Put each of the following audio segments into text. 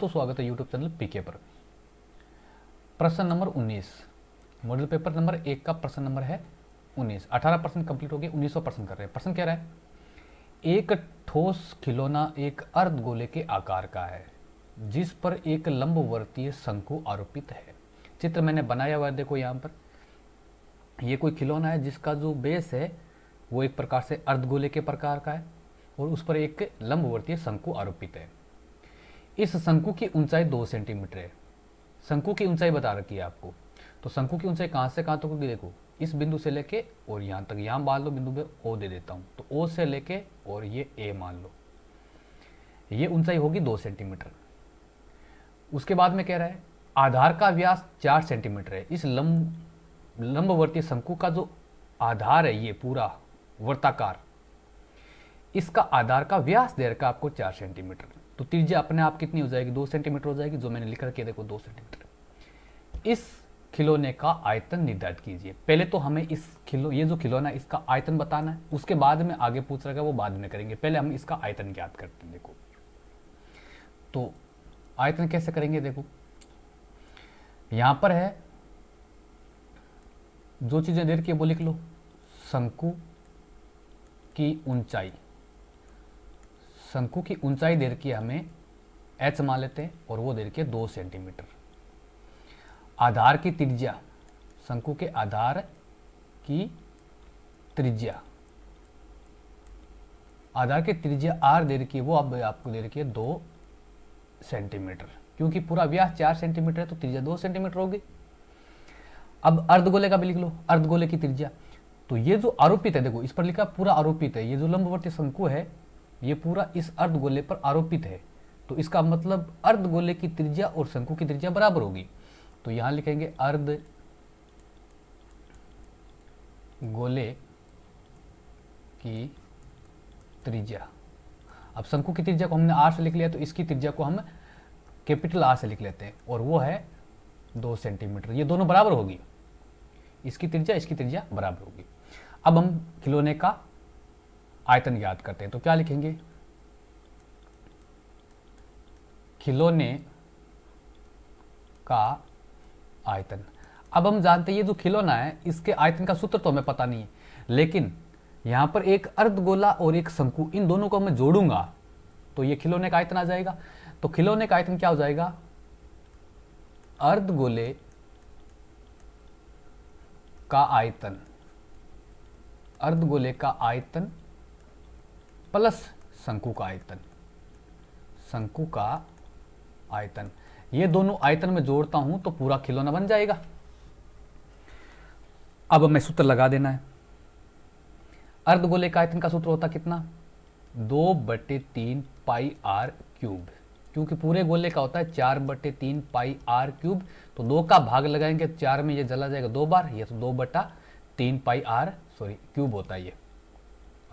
तो स्वागत है यूट्यूब चैनल पीके पर। प्रश्न नंबर 19 मॉडल पेपर नंबर 1 का प्रश्न नंबर है 19। 18% कंप्लीट हो गए, 19% कर रहे हैं। प्रश्न कह रहा है एक ठोस खिलौना एक अर्धगोले के आकार का है जिस पर एक लंबवर्तीय शंकु आरोपित है। चित्र मैंने बनाया हुआ है, देखो यहाँ पर ये कोई खिलौना है जिसका जो बेस है वो एक प्रकार से अर्धगोले के प्रकार का है और उस पर एक लंबवर्तीय शंकु आरोपित है। इस शंकु की ऊंचाई 2 सेंटीमीटर है। शंकु की ऊंचाई बता रखी है आपको, तो शंकु की ऊंचाई कहाँ से कहाँ तक होगी, देखो इस बिंदु से लेके और यहाँ तक। यहाँ मान लो बिंदु पे ओ दे देता हूँ, तो ओ से लेके और ये ए मान लो, ये ऊंचाई होगी 2 सेंटीमीटर। उसके बाद में कह रहा है आधार का व्यास 4 सेंटीमीटर है। इस लंबवर्तीय शंकु का जो आधार है, ये पूरा वर्ताकार, इसका आधार का व्यास दे रखा आपको 4 सेंटीमीटर। तो त्रिज्या अपने आप कितनी हो जाएगी, 2 सेंटीमीटर हो जाएगी, जो मैंने लिख रखी है देखो 2 सेंटीमीटर। इस खिलौने का आयतन निर्धारित कीजिए। पहले तो हमें ये जो खिलौना है इसका आयतन बताना है, उसके बाद में आगे पूछ रखा है वो बाद में करेंगे। पहले हम इसका आयतन ज्ञात करते हैं। देखो तो आयतन कैसे करेंगे, देखो यहां पर है जो चीजें दे रखी है वो लिख लो। शंकु की ऊंचाई, शंकु की ऊंचाई दे रखी है हमें h मान लेते हैं और वो दे रखी है 2 सेंटीमीटर। आधार की त्रिज्या, शंकु के आधार की त्रिज्या, आधार की त्रिज्या r दे रखी है, वो अब आपको दे रखी है 2 सेंटीमीटर। क्योंकि पूरा व्यास 4 सेंटीमीटर है तो त्रिज्या 2 सेंटीमीटर होगी। अब अर्धगोले का भी लिख लो, अर्धगोले की त्रिज्या। तो ये जो आरोपित है, देखो इस पर लिखा पूरा आरोपित है, ये जो लंबवर्ती शंकु है ये पूरा इस अर्धगोले पर आरोपित है, तो इसका मतलब अर्धगोले की त्रिज्या और शंकु की त्रिज्या बराबर होगी। तो यहां लिखेंगे अर्धगोले की त्रिज्या। अब शंकु की त्रिज्या को हमने आर से लिख लिया, तो इसकी त्रिज्या को हम कैपिटल आर से लिख लेते हैं और वो है 2 सेंटीमीटर। ये दोनों बराबर होगी, इसकी त्रिज्या बराबर होगी। अब हम खिलौने का आयतन ज्ञात करते हैं, तो क्या लिखेंगे, खिलौने का आयतन। अब हम जानते हैं ये जो खिलौना है इसके आयतन का सूत्र तो हमें पता नहीं है, लेकिन यहां पर एक अर्धगोला और एक शंकु, इन दोनों को मैं जोड़ूंगा तो ये खिलौने का आयतन आ जाएगा। तो खिलौने का आयतन क्या हो जाएगा, अर्धगोले का आयतन, अर्धगोले का आयतन प्लस शंकु का आयतन, शंकु का आयतन। ये दोनों आयतन में जोड़ता हूं तो पूरा खिलौना बन जाएगा। अब हमें सूत्र लगा देना है। अर्धगोले का आयतन का सूत्र होता कितना, 2/3 पाई आर क्यूब। क्योंकि पूरे गोले का होता है 4/3 पाई आर क्यूब, तो 2 का भाग लगाएंगे, 4 में ये चला जाएगा 2 बार, ये तो 2/3 पाई आर क्यूब होता है, ये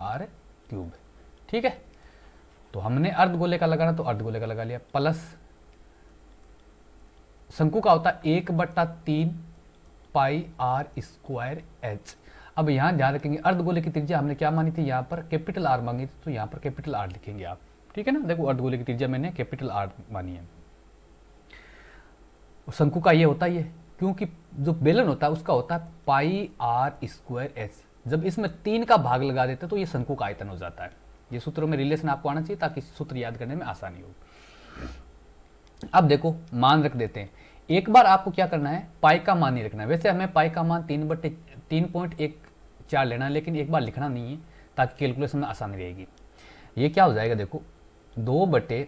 आर क्यूब। ठीक है, तो हमने अर्धगोले का लगाना तो अर्धगोले का लगा लिया, प्लस शंकु का होता है 1/3 पाई आर स्क्वायर एच। अब यहां ध्यान रखेंगे अर्धगोले की त्रिज्या हमने क्या मानी थी, यहां पर कैपिटल आर मांगी थी, तो यहां पर कैपिटल आर लिखेंगे आप। ठीक है ना, देखो अर्धगोले की त्रिज्या मैंने कैपिटल आर मानी है। शंकु का ये होता है, क्योंकि जो बेलन होता है उसका होता है पाई आर स्क्वायर एच। जब इसमें 3 का भाग लगा देते तो ये शंकु का आयतन हो जाता है। ये सूत्रों में रिलेशन आपको आना चाहिए ताकि सूत्र याद करने में आसानी हो। अब देखो मान रख देते हैं। एक बार आपको क्या करना है, पाई का मान नहीं रखना है। वैसे हमें पाई का मान 3/3.14 लेना है, लेकिन एक बार लिखना नहीं है ताकि कैलकुलेशन में आसानी रहेगी। ये क्या हो जाएगा, देखो 2/3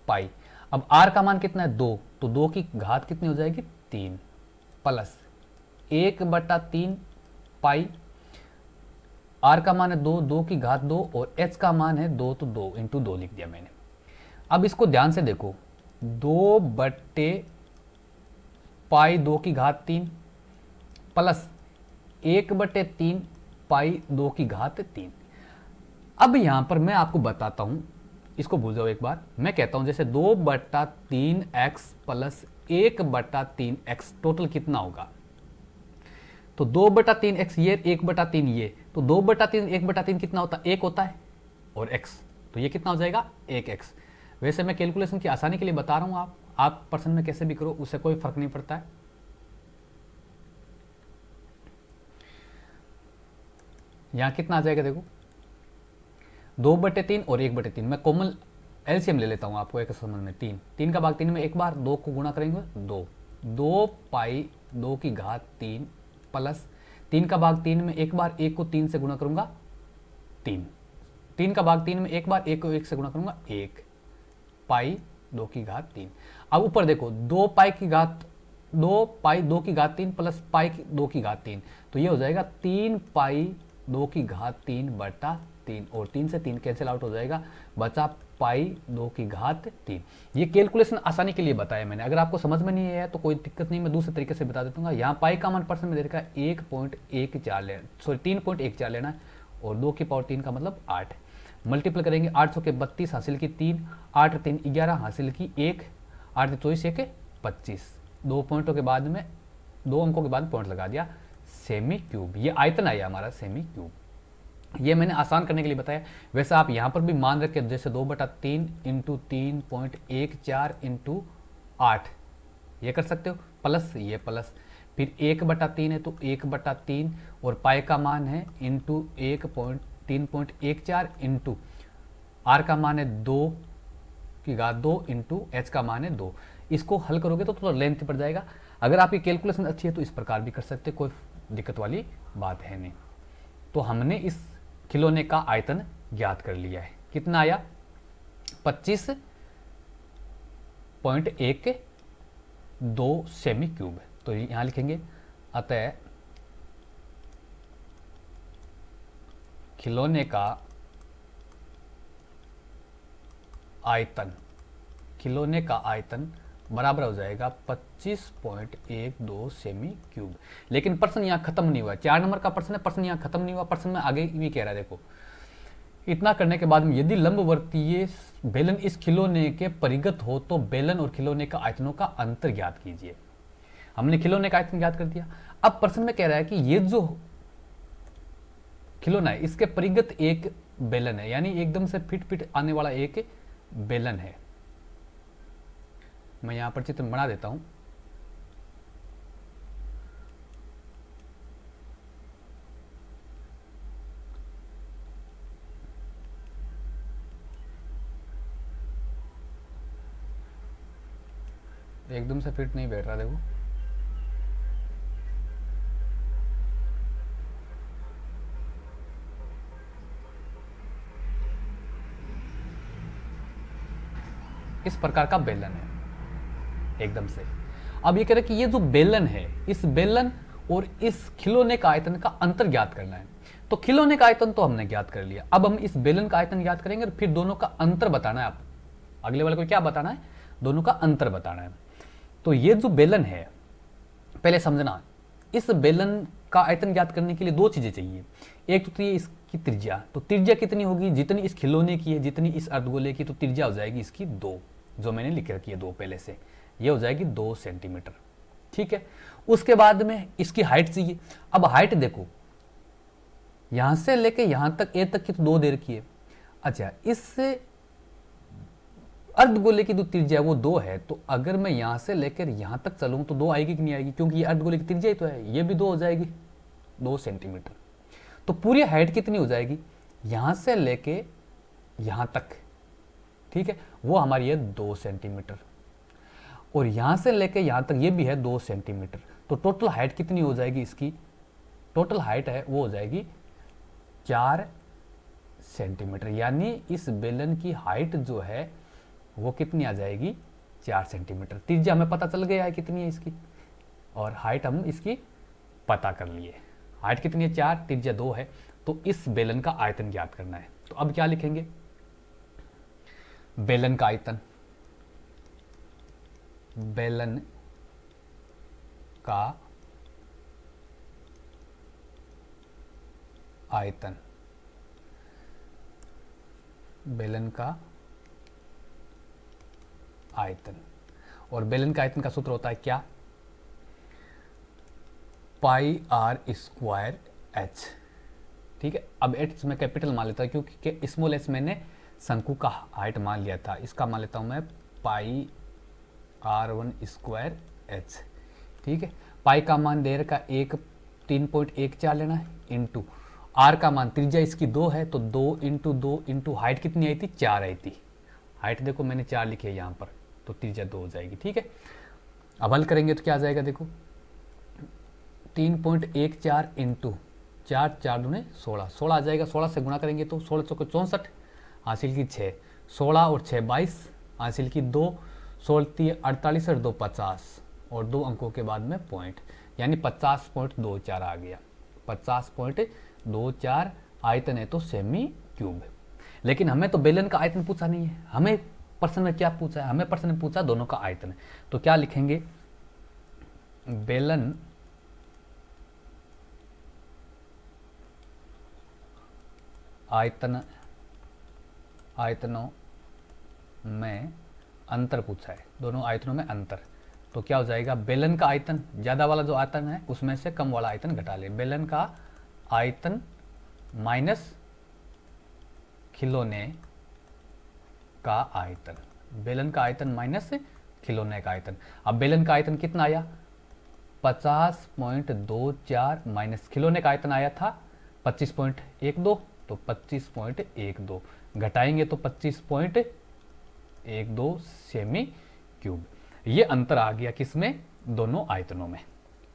पाई। अब आर का मान कितना है, 2, तो 2 की घात कितनी हो जाएगी, 3, प्लस 1/3 पाई। आर का मान है 2, 2 की घात 2 और एच का मान है 2, तो 2 इंटू 2 लिख दिया मैंने। अब इसको ध्यान से देखो, 2/पाई 2 की घात 3 प्लस 1/3 पाई 2 की घात 3। अब यहां पर मैं आपको बताता हूं, इसको भूल जाओ एक बार। मैं कहता हूं जैसे 2/3x प्लस 1/3x टोटल कितना होगा, तो 2/3x ये, 1/3 ये, तो 2/3 1/3 कितना होता है, 1 होता है और x, तो ये कितना हो जाएगा 1x। वैसे मैं कैलकुलेशन की आसानी के लिए बता रहा हूँ, आप पर्सन में कैसे भी करो, उससे कोई फर्क नहीं पड़ता है। यहाँ कितना आ जाएगा देखो, 2/3 और 1/3। मैं कॉमन एलसीएम ले लेता हूँ आपको एक समझ में। 3 का भाग 3 में एक बार 2 को गुणा करेंगे 2 पाई 2 की घात 3 प्लस 3 का भाग 3 में एक बार 1 को 3 से गुणा करूंगा 3 का भाग 3 में एक बार 1 को 1 से गुणा करूंगा 1 पाई 2 की घात 3। अब ऊपर देखो 2 पाई 2 की घात 3 प्लस पाई 2 की घात 3, तो ये हो जाएगा 3 पाई 2 की घात 3/3 और 3 से 3 कैंसिल आउट हो जाएगा, बचा पाई 2 की घात 3। ये कैलकुलेशन आसानी के लिए बताया मैंने, अगर आपको समझ में नहीं आया तो कोई दिक्कत नहीं, मैं दूसरे तरीके से बता देता हूँ। यहाँ पाई का मान परसेंट में दे रखा है 1.14 लेना, सॉरी 3.14 लेना है, और 2 की पावर 3 का मतलब 8। मल्टीपल करेंगे 800 के 32 हासिल की 3, 8 3 11 हासिल की 1, 8 24 1 25। 2 पॉइंटों के बाद में 2 अंकों के बाद पॉइंट लगा दिया, सेमी क्यूब। ये आयतन आया हमारा सेमी क्यूब। ये मैंने आसान करने के लिए बताया। वैसे आप यहाँ पर भी मान रखे जैसे 2/3 इंटू 3.14 इंटू 8 ये कर सकते हो, प्लस ये प्लस, फिर 1/3 है तो 1/3 और पाई का मान है इंटू 3.14 इंटू आर का मान है 2 की घात 2 इंटू एच का मान है 2। इसको हल करोगे तो थोड़ा लेंथ पड़ जाएगा। अगर आपकी कैलकुलेशन अच्छी है तो इस प्रकार भी कर सकते, कोई दिक्कत वाली बात है नहीं। तो हमने इस खिलौने का आयतन ज्ञात कर लिया है, कितना आया 25.12 सेमी क्यूब। तो यहां लिखेंगे अतः खिलौने का आयतन बराबर हो जाएगा 25.12 सेमी क्यूब। लेकिन प्रश्न यहाँ खत्म नहीं हुआ, 4 नंबर का प्रश्न है, प्रश्न यहाँ खत्म नहीं हुआ, प्रश्न में आगे भी कह रहा है। देखो इतना करने के बाद में यदि लंबवर्तीय बेलन इस खिलौने के परिगत हो तो बेलन और खिलौने का आयतनों का अंतर ज्ञात कीजिए। हमने खिलौने का आयतन ज्ञात कर दिया। अब प्रश्न में कह रहा है कि ये जो खिलौना है इसके परिगत एक बेलन है, यानी एकदम से फिट आने वाला एक बेलन है। मैं यहां पर चित्र बना देता हूं। एकदम से फिट नहीं बैठ रहा, देखो इस प्रकार का बेलन है एकदम से। अब ये कह रहे कि ये जो बेलन है, इस बेलन और इस खिलौने का आयतन का अंतर ज्ञात करना है। तो खिलौने का आयतन तो हमने ज्ञात कर लिया, अब हम इस बेलन का आयतन ज्ञात करेंगे और फिर दोनों का अंतर बताना है। आप अगले वाले को क्या बताना है, दोनों का अंतर बताना है। तो ये जो बेलन है, पहले समझना, इस बेलन का आयतन ज्ञात करने के लिए 2 चीजें चाहिए। एक तो ये इसकी त्रिज्या, तो त्रिज्या कितनी होगी, जितनी इस खिलौने की है, जितनी इस अर्धगोले की, तो त्रिज्या हो जाएगी इसकी 2, जो मैंने लिख रखी है 2 पहले से, ये हो जाएगी 2 सेंटीमीटर। ठीक है, उसके बाद में इसकी हाइट चाहिए। अब हाइट देखो, यहां से लेके यहां तक ए तक की तो 2 दे रखी है। अच्छा, इस अर्धगोले की जो त्रिज्या है वो 2 है, तो अगर मैं यहां से लेकर यहां तक चलूं तो 2 आएगी कि नहीं आएगी, क्योंकि ये अर्धगोले की त्रिज्या ही तो है, ये भी 2 हो जाएगी, 2 सेंटीमीटर। तो पूरी हाइट कितनी हो जाएगी, यहां से लेके यहां तक, ठीक है, वो हमारी है 2 सेंटीमीटर, और यहां से लेके यहां तक ये भी है 2 सेंटीमीटर। तो टोटल हाइट कितनी हो जाएगी, इसकी टोटल हाइट है वो हो जाएगी 4 सेंटीमीटर। यानी इस बेलन की हाइट जो है वो कितनी आ जाएगी, 4 सेंटीमीटर। त्रिज्या हमें पता चल गया है कितनी है इसकी, और हाइट हम इसकी पता कर लिए। हाइट कितनी है 4, त्रिज्या 2 है, तो इस बेलन का आयतन ज्ञात करना है। तो अब क्या लिखेंगे, बेलन का आयतन, बेलन का आयतन, बेलन का आयतन, और बेलन का आयतन का सूत्र होता है क्या, पाई आर स्क्वायर एच। ठीक है, अब एच मैं कैपिटल मान लेता हूं क्योंकि स्मॉल एच मैंने शंकु का हाइट मान लिया था, इसका मान लेता हूँ मैं पाई r1 स्क्वायर h। ठीक है, पाई का मान दे रखा 3.14 लेना है, इंटू आर का मान, त्रिज्या इसकी 2 है तो 2 इंटू 2 इंटू हाइट कितनी आई थी, 4 आई थी। हाइट देखो मैंने 4 लिखी है यहाँ पर, तो त्रिज्या 2 हो जाएगी। ठीक है, अब हल करेंगे तो क्या आ जाएगा, देखो 3.14 इंटू 4, 4 दूने 16, 16 आ जाएगा। 16 से गुणा करेंगे तो 16 चौके 64, हासिल की 6, 16 और 6 22, हासिल की 2, 16 48 और 2 50, और 2 अंकों के बाद में पॉइंट, यानी 50.24 आ गया। 50.24 आयतन है तो सेमी क्यूब। लेकिन हमें तो बेलन का आयतन पूछा नहीं है, हमें प्रश्न में क्या पूछा है, हमें प्रश्न में पूछा दोनों का आयतन। तो क्या लिखेंगे, बेलन आयतन, आयतनों में अंतर पूछा है, दोनों आयतनों में अंतर। तो क्या हो जाएगा, बेलन का आयतन, ज़्यादा वाला जो आयतन है उसमें से कम वाला आयतन घटा ले। बेलन का आयतन माइनस खिलौने का आयतन, बेलन का आयतन माइनस खिलौने का आयतन। अब बेलन का आयतन कितना आया, 50.24 माइनस खिलौने का आयतन आया था 25.12, तो 25.12 घटाएंगे तो 25.12 सेमी क्यूब। ये अंतर आ गया किसमें, दोनों आयतनों में।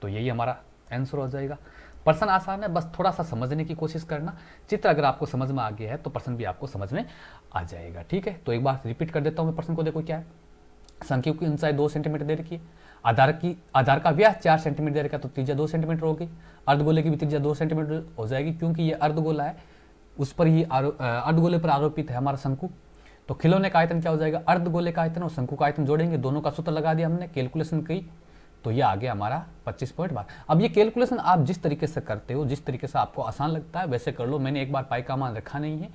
तो यही हमारा आंसर हो जाएगा। प्रश्न आसान है, बस थोड़ा सा समझने की कोशिश करना। चित्र अगर आपको समझ में आ गया है तो प्रश्न भी आपको समझ में आ जाएगा। ठीक है, तो एक बार रिपीट कर देता हूँ मैं प्रश्न को। देखो क्या है, शंकु की ऊंचाई 2 सेंटीमीटर दे रखी है, आधार का व्यास 4 सेंटीमीटर दे रखा है, तो त्रिज्या 2 सेंटीमीटर होगी। अर्धगोले की भी त्रिज्या 2 सेंटीमीटर हो जाएगी, क्योंकि ये अर्धगोला है, उस पर ही अर्धगोले पर आरोपित है हमारा शंकु। तो खिलौने का आयतन क्या हो जाएगा, अर्धगोले का आयतन और शंकु का आयतन जोड़ेंगे, दोनों का सूत्र लगा दिया हमने, कैलकुलेशन की, तो ये आ गया हमारा 25.12। अब ये कैलकुलेशन आप जिस तरीके से करते हो, जिस तरीके से आपको आसान लगता है वैसे कर लो। मैंने एक बार पाई का मान रखा नहीं है,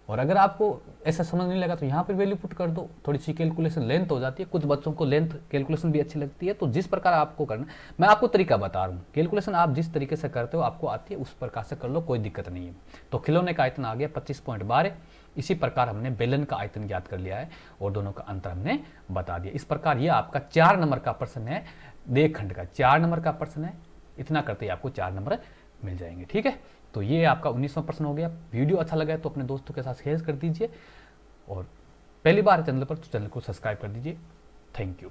और अगर आपको ऐसा समझ नहीं लगा तो यहाँ पर वैल्यू पुट कर दो। थोड़ी सी कैलकुलेशन लेंथ हो जाती है, कुछ बच्चों को लेंथ कैलकुलेशन भी अच्छी लगती है, तो जिस प्रकार आपको करना, मैं आपको तरीका बता रहा हूँ, कैलकुलेशन आप जिस तरीके से करते हो आपको आती है उस प्रकार से कर लो, कोई दिक्कत नहीं है। तो खिलौने का आयतन आ गया 25.12। इसी प्रकार हमने बेलन का आयतन ज्ञात कर लिया है और दोनों का अंतर हमने बता दिया। इस प्रकार ये आपका 4 नंबर का प्रश्न है, देख खंड का 4 नंबर का प्रश्न है। इतना करते ही आपको 4 नंबर मिल जाएंगे। ठीक है, तो ये आपका 19वां प्रश्न हो गया। वीडियो अच्छा लगा है तो अपने दोस्तों के साथ शेयर कर दीजिए, और पहली बार चैनल पर तो चैनल को सब्सक्राइब कर दीजिए। Thank you.